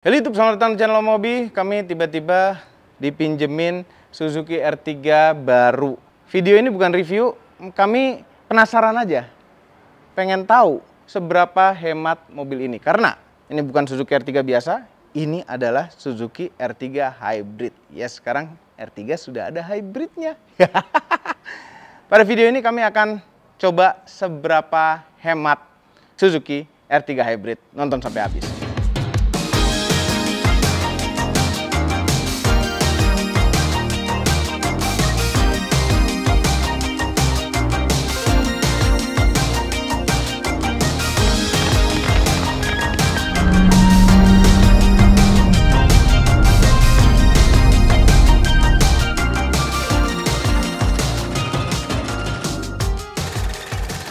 Halo YouTube, selamat datang di channel Mobi. Kami tiba-tiba dipinjemin Suzuki R3 baru. Video ini bukan review, kami penasaran aja. Pengen tahu seberapa hemat mobil ini. Karena ini bukan Suzuki R3 biasa, ini adalah Suzuki R3 Hybrid. Ya, sekarang R3 sudah ada hybridnya. Pada video ini kami akan coba seberapa hemat Suzuki R3 Hybrid. Nonton sampai habis.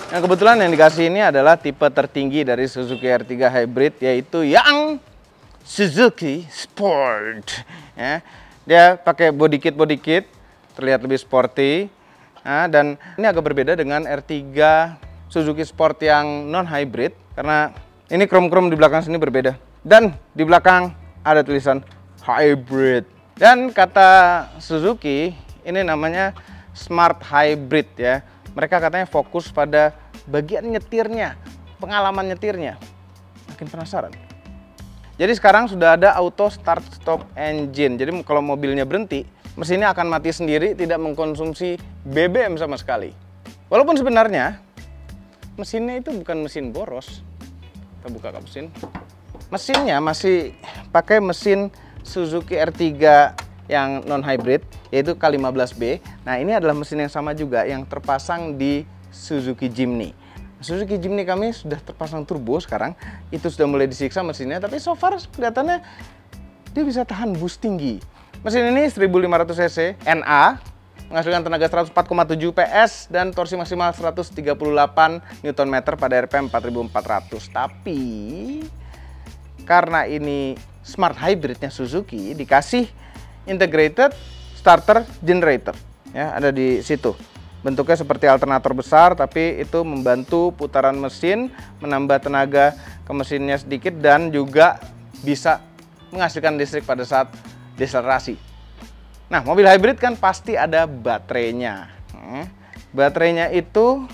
Nah, kebetulan yang dikasih ini adalah tipe tertinggi dari Suzuki R3 Hybrid, yaitu yang Suzuki Sport. Ya, dia pakai body kit, terlihat lebih sporty. Nah, dan ini agak berbeda dengan R3 Suzuki Sport yang non hybrid, karena ini krom-krom di belakang sini berbeda. Dan di belakang ada tulisan hybrid. Dan kata Suzuki, ini namanya Smart Hybrid ya. Mereka katanya fokus pada bagian nyetirnya, pengalaman nyetirnya. Makin penasaran. Jadi sekarang sudah ada auto start stop engine. Jadi kalau mobilnya berhenti, mesinnya akan mati sendiri, tidak mengkonsumsi BBM sama sekali. Walaupun sebenarnya mesinnya itu bukan mesin boros. Kita buka kap mesin. Mesinnya masih pakai mesin Suzuki R3 yang non hybrid, yaitu K15B. Nah, ini adalah mesin yang sama juga yang terpasang di Suzuki Jimny. Suzuki Jimny kami sudah terpasang turbo sekarang. Itu sudah mulai disiksa mesinnya, tapi so far kelihatannya dia bisa tahan boost tinggi. Mesin ini 1500 cc NA, menghasilkan tenaga 104,7 PS dan torsi maksimal 138 Nm pada RPM 4400. Tapi karena ini smart hybridnya Suzuki, dikasih integrated starter generator ya, ada di situ. Bentuknya seperti alternator besar, tapi itu membantu putaran mesin, menambah tenaga ke mesinnya sedikit, dan juga bisa menghasilkan listrik pada saat deselerasi. Nah, mobil hybrid kan pasti ada baterainya. Baterainya itu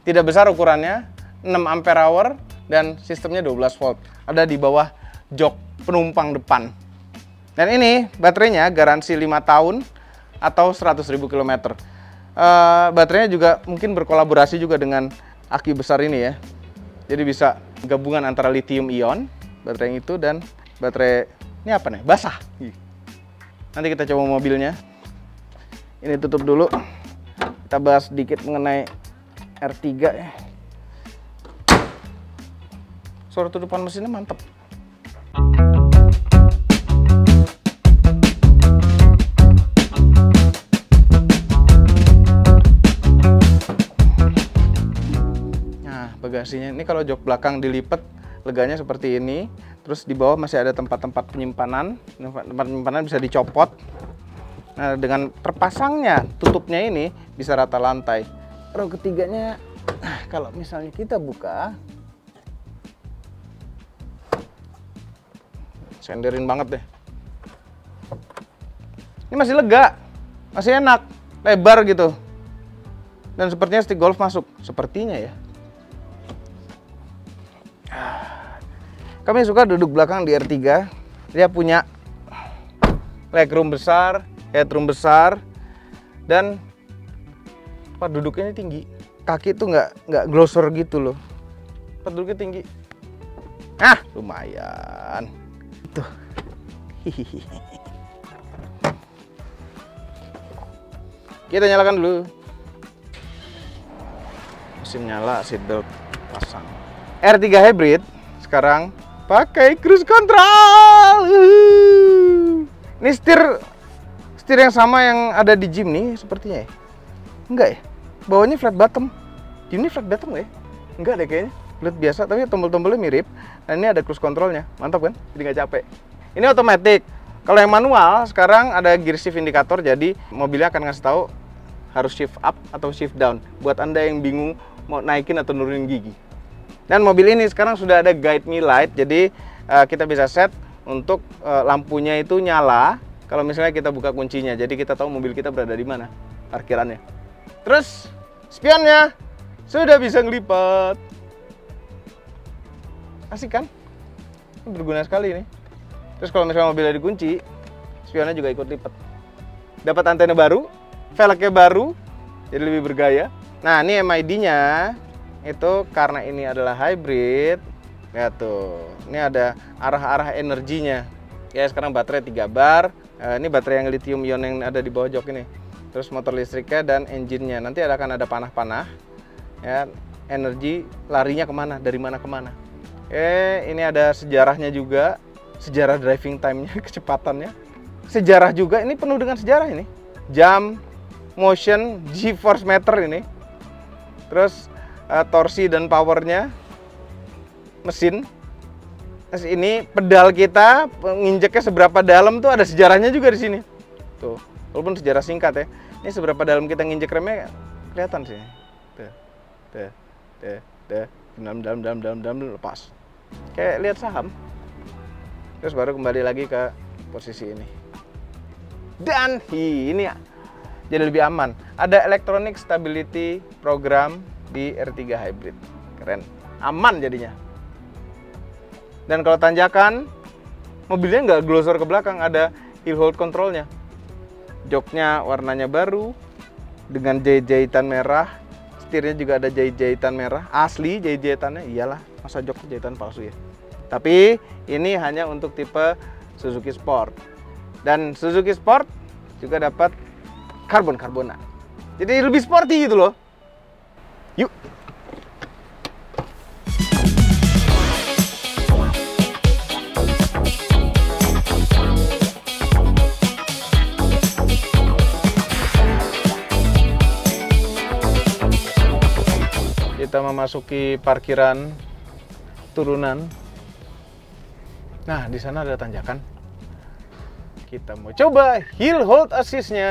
tidak besar ukurannya, 6 ampere hour, dan sistemnya 12 volt. Ada di bawah jok penumpang depan. Dan ini baterainya garansi 5 tahun atau 100.000 km. Baterainya juga mungkin berkolaborasi juga dengan aki besar ini ya. Jadi bisa gabungan antara lithium ion baterai itu dan baterai ini apa nih? Basah. Nanti kita coba mobilnya. Ini tutup dulu. Kita bahas sedikit mengenai R3 ya. Suara tutupan mesinnya mantap. Bagasinya ini kalau jok belakang dilipat, leganya seperti ini. Terus di bawah masih ada tempat-tempat penyimpanan. Tempat penyimpanan bisa dicopot. Nah, dengan terpasangnya tutupnya ini bisa rata lantai. Row ketiganya, kalau misalnya kita buka, senderin banget deh. Ini masih lega, masih enak, lebar gitu. Dan sepertinya stick golf masuk, sepertinya ya. Kami suka duduk belakang di R3. Dia punya legroom besar, headroom besar, dan tempat duduknya tinggi. Kaki tuh nggak glosor gitu loh. Tempat duduknya tinggi. Ah, lumayan. Tuh. Kita nyalakan dulu. Mesin nyala, seatbelt pasang. R3 Hybrid sekarang pakai cruise control. Ini setir yang sama yang ada di Jimny sepertinya ya? Enggak ya? Bawahnya flat bottom. Jimny flat bottom nggak ya? Enggak deh kayaknya. Flat biasa, tapi tombol-tombolnya mirip. Dan ini ada cruise controlnya. Mantap kan? Jadi nggak capek. Ini otomatis. Kalau yang manual, sekarang ada gear shift indikator. Jadi mobilnya akan ngasih tahu harus shift up atau shift down. Buat Anda yang bingung mau naikin atau nurunin gigi. Dan mobil ini sekarang sudah ada Guide Me Light. Jadi kita bisa set untuk lampunya itu nyala kalau misalnya kita buka kuncinya. Jadi kita tahu mobil kita berada di mana parkirannya. Terus spionnya sudah bisa ngelipat. Asik kan? Ini berguna sekali nih. Terus kalau misalnya mobilnya dikunci, spionnya juga ikut lipat. Dapat antena baru, velgnya baru, jadi lebih bergaya. Nah, ini MID-nya itu karena ini adalah hybrid. Ya tuh, ini ada arah-arah energinya. Ya sekarang baterai 3 bar. Ini baterai yang lithium ion yang ada di bawah jok ini. Terus motor listriknya dan engine-nya. Nanti akan ada panah-panah. Ya, energi larinya kemana, dari mana kemana. Ini ada sejarahnya juga. Sejarah driving time-nya, kecepatannya. Sejarah juga, ini penuh dengan sejarah ini. Jam, motion, G-force meter ini. Terus torsi dan powernya. Mesin. Terus ini pedal kita nginjeknya seberapa dalam tuh ada sejarahnya juga di sini. Tuh, walaupun sejarah singkat ya. Ini seberapa dalam kita nginjek remnya kelihatan sih. Dalam lepas. Kayak lihat saham. Terus baru kembali lagi ke posisi ini. Dan ini ya, jadi lebih aman. Ada electronic stability program di R3 hybrid. Keren. Aman jadinya. Dan kalau tanjakan, mobilnya nggak glosor ke belakang, ada hill hold controlnya. Joknya warnanya baru, dengan jahit-jahitan merah. Setirnya juga ada jahit-jahitan merah. Asli jahit-jahitannya, iyalah, masa jok jahitan palsu ya. Tapi ini hanya untuk tipe Suzuki Sport. Dan Suzuki Sport juga dapat karbon-karbonan. Jadi lebih sporty gitu loh. Yuk! Kita memasuki parkiran turunan. Nah, di sana ada tanjakan. Kita mau coba hill hold assist-nya.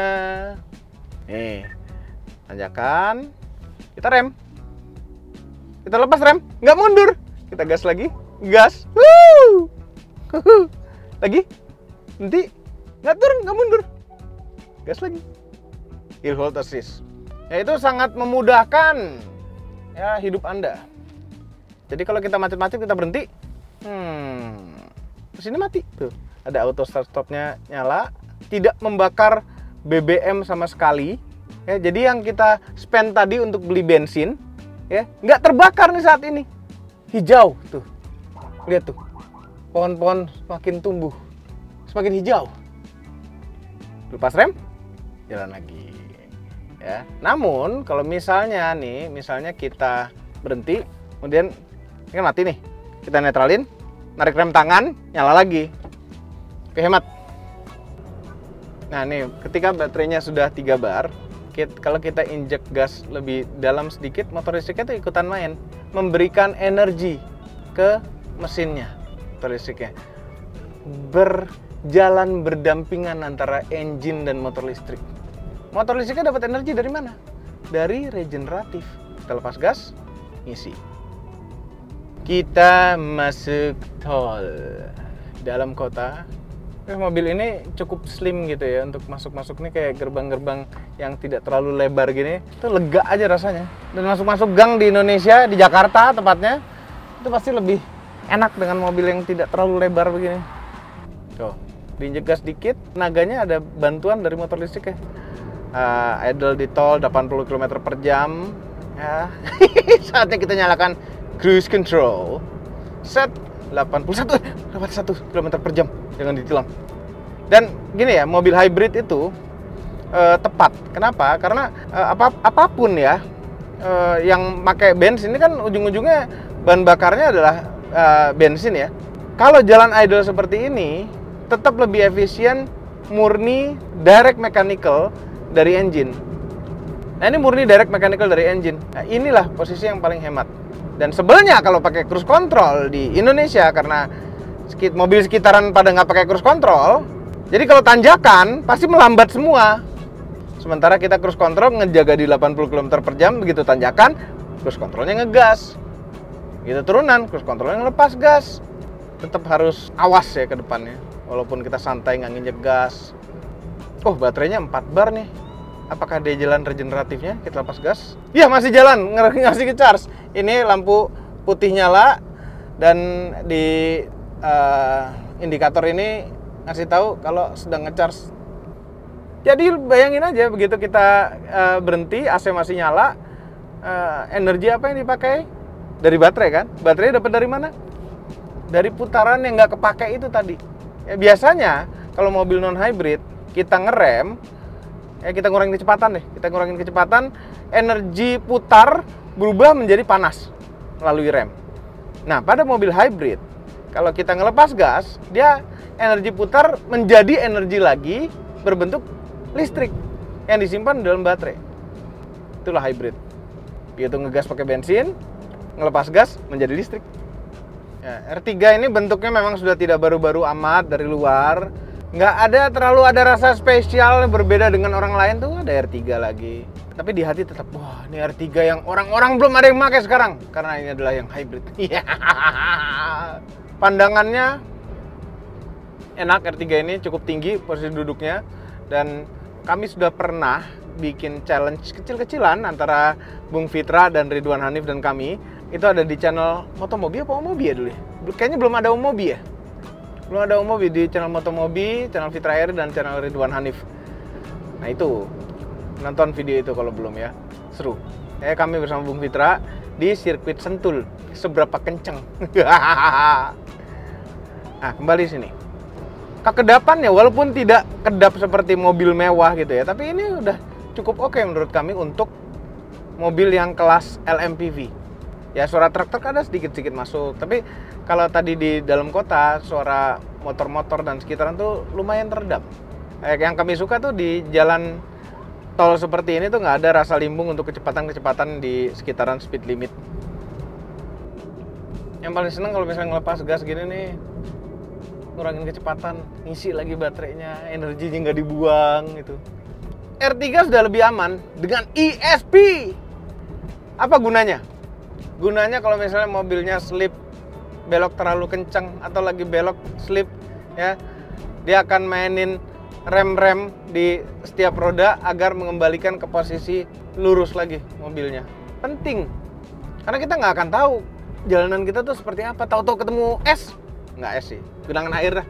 Nih, tanjakan. Kita rem. Kita lepas rem, nggak mundur. Kita gas lagi, gas. Woo! Lagi, nanti nggak turun, nggak mundur. Gas lagi. Hill hold assist. Ya, itu sangat memudahkan ya hidup Anda. Jadi kalau kita macet-macet kita berhenti, terus ini mati tuh. Ada auto start-stopnya nyala, tidak membakar BBM sama sekali. Ya, jadi yang kita spend tadi untuk beli bensin, ya nggak terbakar nih saat ini. Hijau tuh, lihat tuh, pohon-pohon semakin tumbuh, semakin hijau. Lepas rem, jalan lagi. Ya. Namun kalau misalnya nih, misalnya kita berhenti, kemudian ini kan mati nih, kita netralin, narik rem tangan, nyala lagi. Oke, hemat. Nah nih, ketika baterainya sudah 3 bar, kalau kita injek gas lebih dalam sedikit, motor listriknya itu ikutan main, memberikan energi ke mesinnya, motor listriknya. Berjalan berdampingan antara engine dan motor listrik. Motor listriknya dapat energi dari mana? Dari regeneratif. Kita lepas gas, ngisi. Kita masuk tol dalam kota. Mobil ini cukup slim gitu ya untuk masuk-masuk nih, kayak gerbang-gerbang yang tidak terlalu lebar gini. Itu lega aja rasanya. Dan masuk-masuk gang di Indonesia, di Jakarta tepatnya, itu pasti lebih enak dengan mobil yang tidak terlalu lebar begini. Tuh, diinjek gas dikit, tenaganya ada bantuan dari motor listrik ya. Idle di tol 80 km per jam ya. Saatnya kita nyalakan cruise control. Set 81 km per jam, jangan ditilang. Dan gini ya, mobil hybrid itu tepat. Kenapa? Karena apapun ya yang pakai bensin ini kan ujung-ujungnya bahan bakarnya adalah bensin ya. Kalau jalan idle seperti ini tetap lebih efisien, murni direct mechanical dari engine. Nah, ini murni direct mechanical dari engine. Nah, inilah posisi yang paling hemat. Dan sebelnya kalau pakai cruise control di Indonesia, karena mobil sekitaran pada nggak pakai cruise control, jadi kalau tanjakan pasti melambat semua. Sementara kita cruise control ngejaga di 80 km per jam, begitu tanjakan, cruise controlnya ngegas. Gitu turunan, cruise controlnya ngelepas gas. tetap harus awas ya ke depannya. Walaupun kita santai nggak nginjek gas. Oh, baterainya 4 bar nih. Apakah dia jalan regeneratifnya? Kita lepas gas. Iya, masih jalan, ngasih ke charge. Ini lampu putih nyala dan di indikator ini ngasih tahu kalau sedang ngecharge. Jadi bayangin aja begitu kita berhenti, AC masih nyala, energi apa yang dipakai? Dari baterai kan? Baterai dapat dari mana? Dari putaran yang nggak kepake itu tadi. Ya, biasanya kalau mobil non hybrid kita ngerem, kita ngurangin kecepatan deh. Kita ngurangin kecepatan, energi putar berubah menjadi panas melalui rem. Nah, pada mobil hybrid, kalau kita ngelepas gas, dia energi putar menjadi energi lagi berbentuk listrik yang disimpan dalam baterai. Itulah hybrid. Yaitu ngegas pakai bensin, ngelepas gas menjadi listrik. Ya, R3 ini bentuknya memang sudah tidak baru-baru amat dari luar. Nggak ada terlalu ada rasa spesial berbeda dengan orang lain tuh, ada R3 lagi. Tapi di hati tetap, wah ini R3 yang orang-orang belum ada yang pakai sekarang. Karena ini adalah yang hybrid. Pandangannya enak, R3 ini cukup tinggi posisi duduknya. Dan kami sudah pernah bikin challenge kecil-kecilan antara Bung Fitra dan Ridwan Hanif dan kami. Itu ada di channel Motomobi apa Omobi ya dulu ya? Kayaknya belum ada Omobi ya? Belum ada Omobi di channel Motomobi, channel Fitra Air, dan channel Ridwan Hanif. Nah itu, nonton video itu kalau belum ya, seru. Kami bersama Bung Fitra di sirkuit Sentul, seberapa kenceng. Nah kembali sini. Kekedapannya walaupun tidak kedap seperti mobil mewah gitu ya, tapi ini udah cukup oke menurut kami untuk mobil yang kelas LMPV. Ya suara truk-truk ada sedikit-sedikit masuk, tapi kalau tadi di dalam kota suara motor-motor dan sekitaran tuh lumayan teredam. Yang kami suka tuh di jalan tol seperti ini tuh nggak ada rasa limbung untuk kecepatan-kecepatan di sekitaran speed limit. Yang paling seneng kalau misalnya ngelepas gas gini nih, ngurangin kecepatan, ngisi lagi baterainya, energinya nggak dibuang gitu. R3 sudah lebih aman dengan ESP. Apa gunanya? Gunanya kalau misalnya mobilnya slip, belok terlalu kencang atau lagi belok slip ya, dia akan mainin rem-rem di setiap roda agar mengembalikan ke posisi lurus lagi mobilnya. Penting. Karena kita nggak akan tahu jalanan kita tuh seperti apa. Tahu-tahu ketemu es, nggak es sih, genangan air dah.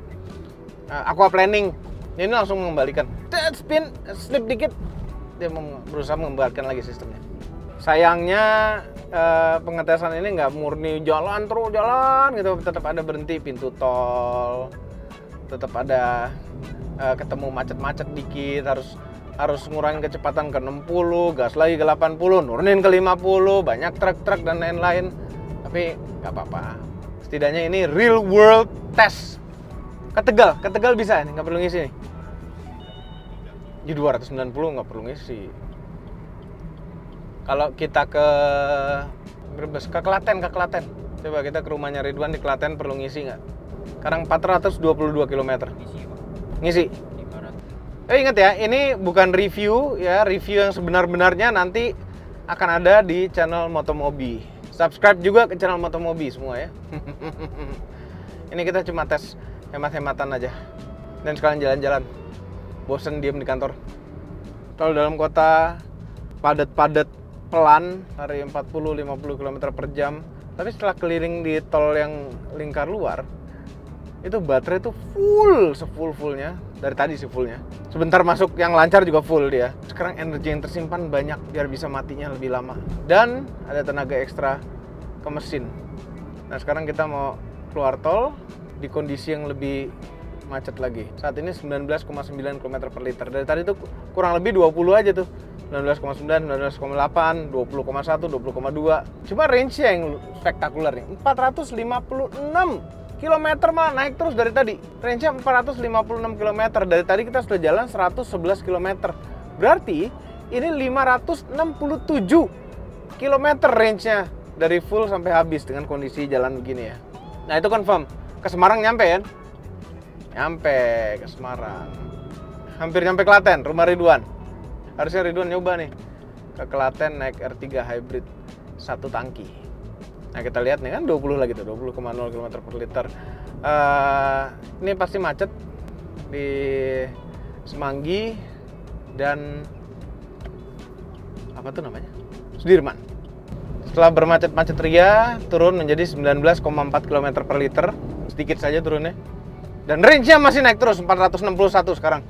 Aquaplaning, ini langsung mengembalikan. Spin, slip dikit, dia berusaha mengembalikan lagi sistemnya. Sayangnya pengetesan ini nggak murni jalan terus jalan gitu, tetap ada berhenti pintu tol, tetap ada ketemu macet-macet dikit, harus ngurangin kecepatan ke 60, gas lagi ke 80, nurunin ke 50, banyak truk-truk dan lain-lain. Tapi nggak apa-apa. Setidaknya ini real world test. Ke Tegal bisa nih, nggak perlu ngisi nih. Di 290 nggak perlu ngisi. Kalau kita ke Brebes, ke Klaten. Coba kita ke rumahnya Ridwan di Klaten, perlu ngisi nggak? Sekarang 422 km. Ngisi. Ingat ya, ini bukan review ya, review yang sebenar-benarnya nanti akan ada di channel Motomobi. Subscribe juga ke channel Motomobi semua ya. Ini kita cuma tes hemat-hematan aja. Dan sekalian jalan-jalan. Bosen diem di kantor. Kalau dalam kota padat-padat pelan, hari 40-50 km per jam. Tapi setelah keliling di tol yang lingkar luar, itu baterai itu full, sefull-fullnya. Dari tadi sih fullnya. Sebentar masuk yang lancar juga full dia. Sekarang energi yang tersimpan banyak biar bisa matinya lebih lama. Dan ada tenaga ekstra ke mesin. Nah sekarang kita mau keluar tol di kondisi yang lebih macet lagi. Saat ini 19,9 km per liter. Dari tadi tuh kurang lebih 20 aja tuh. 19,9, 19,8, 20,1, 20,2. Cuma range-nya yang spektakuler nih. 456 km malah naik terus dari tadi. Range-nya 456 km. Dari tadi kita sudah jalan 111 km. Berarti ini 567 km range-nya dari full sampai habis dengan kondisi jalan begini ya. Nah itu confirm. Ke Semarang nyampe ya? Nyampe ke Semarang. Hampir nyampe Klaten, rumah Ridwan. Harusnya Ridwan nyoba nih ke Klaten naik R3 hybrid 1 tangki. Nah kita lihat nih kan 20 lagi tuh, 20,0 km per liter. Ini pasti macet di Semanggi dan apa tuh namanya? Sudirman. Setelah bermacet-macet ria, turun menjadi 19,4 km per liter, sedikit saja turunnya. Dan range-nya masih naik terus, 461 sekarang.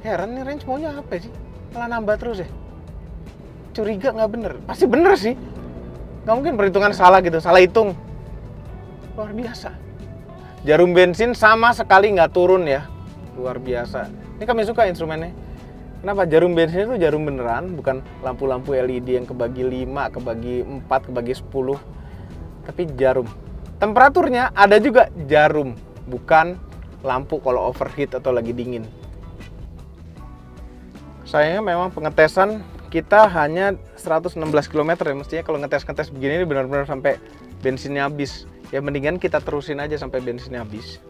Heran nih, range maunya apa sih? Malah nambah terus ya. Curiga nggak bener, pasti bener sih. Nggak mungkin perhitungan salah gitu, salah hitung. Luar biasa. Jarum bensin sama sekali nggak turun ya, luar biasa. Ini kami suka instrumennya. Kenapa? Jarum bensin itu jarum beneran, bukan lampu-lampu LED yang kebagi 5, kebagi 4, kebagi 10. Tapi jarum. Temperaturnya ada juga jarum, bukan lampu kalau overheat atau lagi dingin. Sayangnya memang pengetesan kita hanya 116 km ya. Mestinya kalau ngetes-ngetes begini ini benar-benar sampai bensinnya habis. Ya mendingan kita terusin aja sampai bensinnya habis.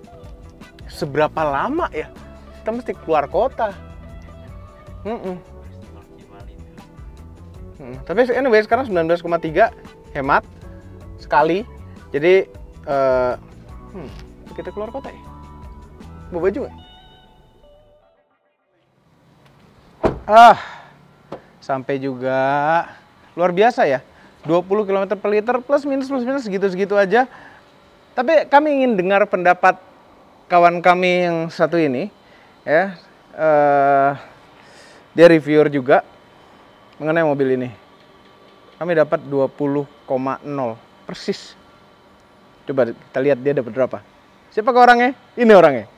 Seberapa lama ya? Kita mesti keluar kota. Tapi anyway sekarang 19,3 hemat sekali. Jadi kita keluar kota ya. Bawa baju nggak? Sampai juga. Luar biasa ya. 20 km per liter plus minus segitu-segitu aja. Tapi kami ingin dengar pendapat kawan kami yang satu ini ya. Dia reviewer juga mengenai mobil ini. Kami dapat 20,0 persis. Coba kita lihat dia dapat berapa. Siapakah orangnya? Ini orangnya.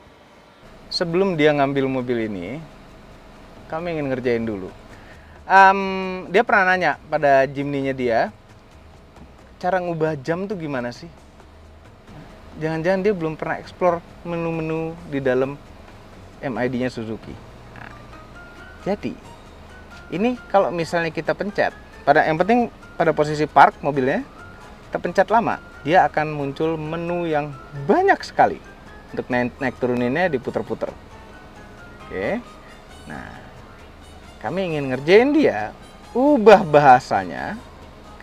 Sebelum dia ngambil mobil ini, kami ingin ngerjain dulu. Dia pernah nanya pada Jimny-nya dia, cara ngubah jam tuh gimana sih? Jangan-jangan dia belum pernah explore menu-menu di dalam MID-nya Suzuki. Jadi, ini kalau misalnya kita pencet, yang penting pada posisi park mobilnya, kita pencet lama, dia akan muncul menu yang banyak sekali. Untuk naik turuninnya diputer-puter. Oke. Nah, kami ingin ngerjain dia, ubah bahasanya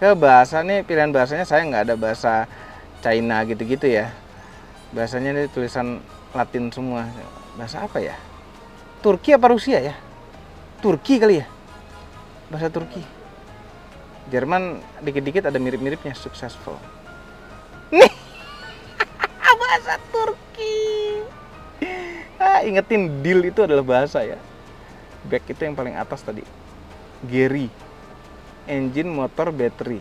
ke bahasa nih, pilihan bahasanya saya nggak ada bahasa China gitu-gitu ya. Bahasanya ini tulisan Latin semua. Bahasa apa ya? Turki apa Rusia ya? Turki kali ya? Bahasa Turki. Jerman dikit-dikit ada mirip-miripnya, successful. Nih, bahasa Turki. Ingetin deal itu adalah bahasa ya. Back itu yang paling atas tadi. Geary. Engine, motor, battery.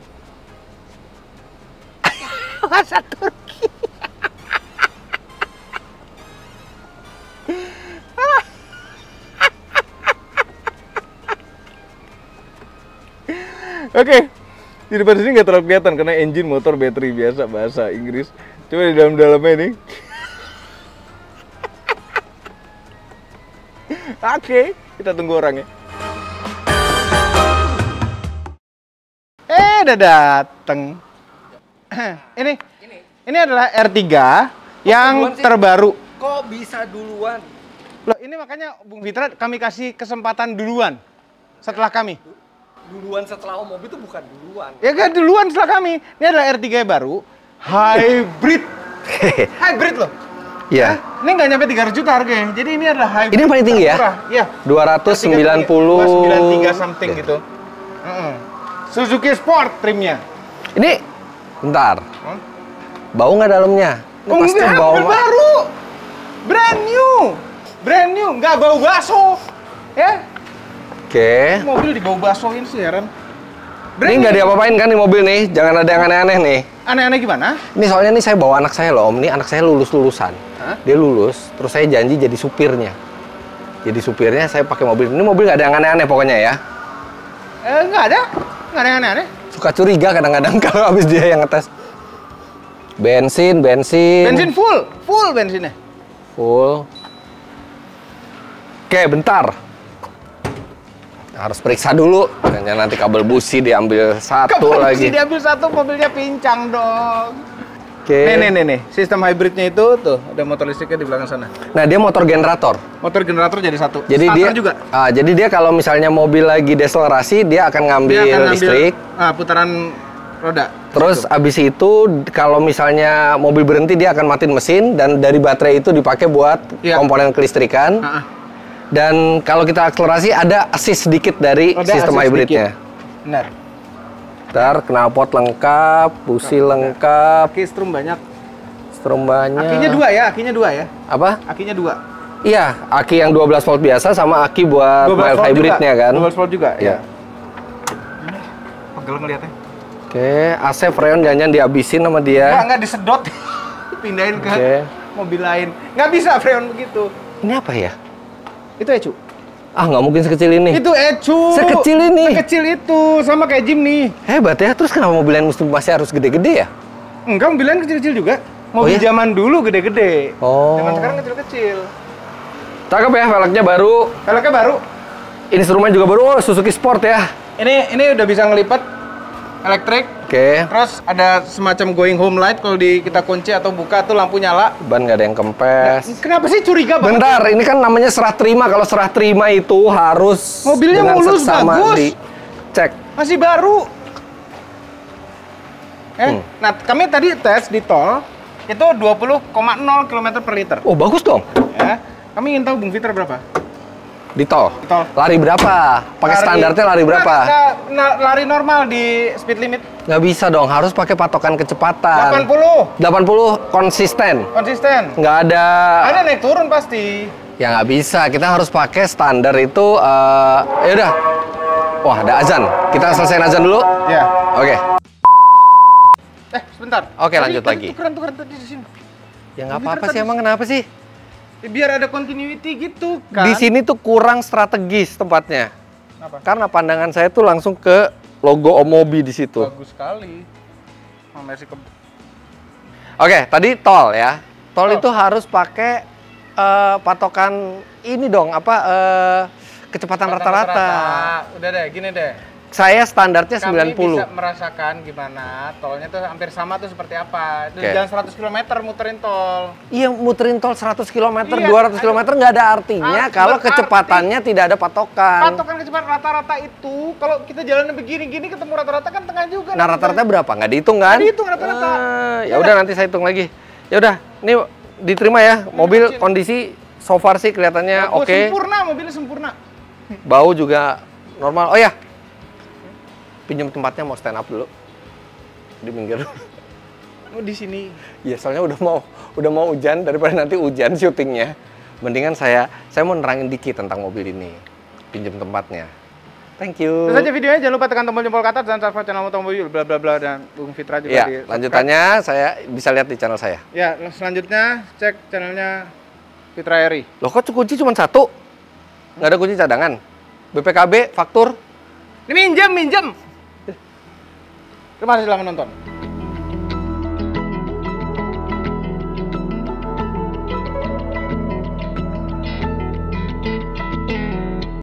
Bahasa Turki. Oke, di depan sini nggak terlalu kelihatan karena engine, motor, battery biasa bahasa Inggris. Coba di dalam-dalamnya ini. Oke, kita tunggu orangnya. Udah dateng. Ini adalah R3 yang terbaru. Kok bisa duluan? Loh, ini makanya Bung Fitra kami kasih kesempatan duluan setelah kami. Duluan setelah mobil itu bukan duluan. Ya kan duluan setelah kami. Ini adalah R3 baru, hybrid. Hybrid loh. Iya. Ini nggak nyampe 300 juta harganya. Jadi ini adalah hybrid. Ini yang paling tinggi ya? Iya. 290. 293 something gitu. Suzuki Sport trimnya. Ini bentar. Bau nggak dalamnya? Ini pasti enggak, bau baru. Brand new, nggak bau baso. Ya. Oke. Mobil dibau basoin sih heran. Ini nggak diapa-apain kan di mobil nih? Jangan ada yang aneh-aneh nih. Aneh-aneh gimana? Ini soalnya nih saya bawa anak saya loh, Om. Ini anak saya lulusan. Hah? Dia lulus, terus saya janji jadi supirnya. Jadi supirnya saya pakai mobil. Ini mobil nggak ada yang aneh-aneh pokoknya ya. Nggak ada yang aneh-aneh. Suka curiga kadang-kadang kalau habis dia yang ngetes. Bensin. Bensin full bensinnya. Full. Oke, bentar. Harus periksa dulu. Jangan nanti kabel busi diambil satu Kabel lagi. busi diambil satu, mobilnya pincang dong. Oke. Nih. Sistem hybridnya itu tuh, ada motor listriknya di belakang sana. Nah, dia motor generator. Motor generator jadi satu. Jadi Starter dia juga. Jadi dia kalau misalnya mobil lagi deselerasi, dia akan ngambil listrik. Putaran roda. Terus abis itu kalau misalnya mobil berhenti dia akan matiin mesin dan dari baterai itu dipakai buat komponen kelistrikan. Dan kalau kita akselerasi ada assist sedikit dari sistem hybridnya. Benar. Ntar knalpot lengkap, busi lengkap. Aki strum banyak. Strum banyak. Akinya 2 ya, akinya 2 ya. Apa? Akinya 2. Iya, aki yang 12 volt biasa sama aki buat mild hybridnya kan. 12 volt juga, ya. Pegel ngeliatnya. Oke, AC Freon jangan dihabisin sama dia. Enggak disedot. Pindahin ke mobil lain. Nggak bisa Freon begitu. Ini apa ya? Itu Ecu. Ah, nggak mungkin sekecil ini. Itu Ecu. Sekecil ini. Sekecil itu, sama kayak Jimny. Hebat ya, terus kenapa mobil lain masih harus gede-gede ya? Enggak, mobil lain kecil-kecil juga. Mobil zaman dulu gede-gede. Zaman sekarang kecil-kecil. Cakep ya, velgnya baru. Velgnya baru. Instrumen juga baru. Oh, Suzuki Sport ya. Ini udah bisa ngelipat elektrik. Oke. Terus ada semacam going home light kalau kita kunci atau buka tuh lampu nyala. Ban nggak ada yang kempes. Kenapa sih curiga banget? Bentar, ini kan namanya serah terima. Kalau serah terima itu harus mobilnya mulus, bagus. Cek. Masih baru. Nah, kami tadi tes di tol itu 20,0 km per liter. Oh, bagus dong. Ya. Kami ingin tahu Bung Fitra berapa? Di tol? Di tol. Lari berapa? Pakai standarnya lari berapa? Lari normal di speed limit. Nggak bisa dong, harus pakai patokan kecepatan. 80. 80 konsisten. Konsisten. Nggak ada. Ada naik turun pasti. Ya nggak bisa, kita harus pakai standar itu. Ya udah. Wah, ada azan. Kita selesaiin azan dulu. Ya. Oke. Sebentar. Oke, lanjut lagi. Tukeran tadi di sini. Ya nggak apa-apa sih, emang kenapa sih? Biar ada continuity gitu kan. Di sini tuh kurang strategis tempatnya. Kenapa? Karena pandangan saya tuh langsung ke logo Omobi di situ. Bagus sekali. Oke, tadi tol ya. Tol itu harus pakai patokan ini dong, kecepatan rata-rata. Udah deh, gini deh. Saya standarnya 90. Kami bisa merasakan gimana tolnya tuh hampir sama tuh seperti apa. Itu jalan 100 km muterin tol. Iya, muterin tol 100 km, 200 km nggak ada artinya kalau kecepatannya tidak ada patokan. Patokan kecepatan rata-rata itu, kalau kita jalan begini-gini ketemu rata-rata kan tengah juga. Nah, rata-rata berapa? Nggak dihitung kan? Nggak dihitung rata-rata. Ya udah, nanti saya hitung lagi. Ya udah, ini diterima ya. Mobil kondisi so far sih kelihatannya oke. Sempurna, mobilnya sempurna. Bau juga normal. Oh ya, pinjam tempatnya, mau stand up dulu di minggir. Oh, di sini. Ya, soalnya udah mau hujan, daripada nanti hujan syutingnya. Mendingan saya mau nerangin dikit tentang mobil ini. Pinjam tempatnya. Thank you. Terus aja videonya, jangan lupa tekan tombol jempol ke atas dan subscribe channel Mobil bla bla bla, dan Bung Fitra juga ya, lanjutannya saya bisa lihat di channel saya. Ya, selanjutnya cek channelnya Fitra Eri. Loh, kok kunci cuma satu? Nggak ada kunci cadangan? BPKB, faktur? Ini minjem. Terima kasih telah menonton.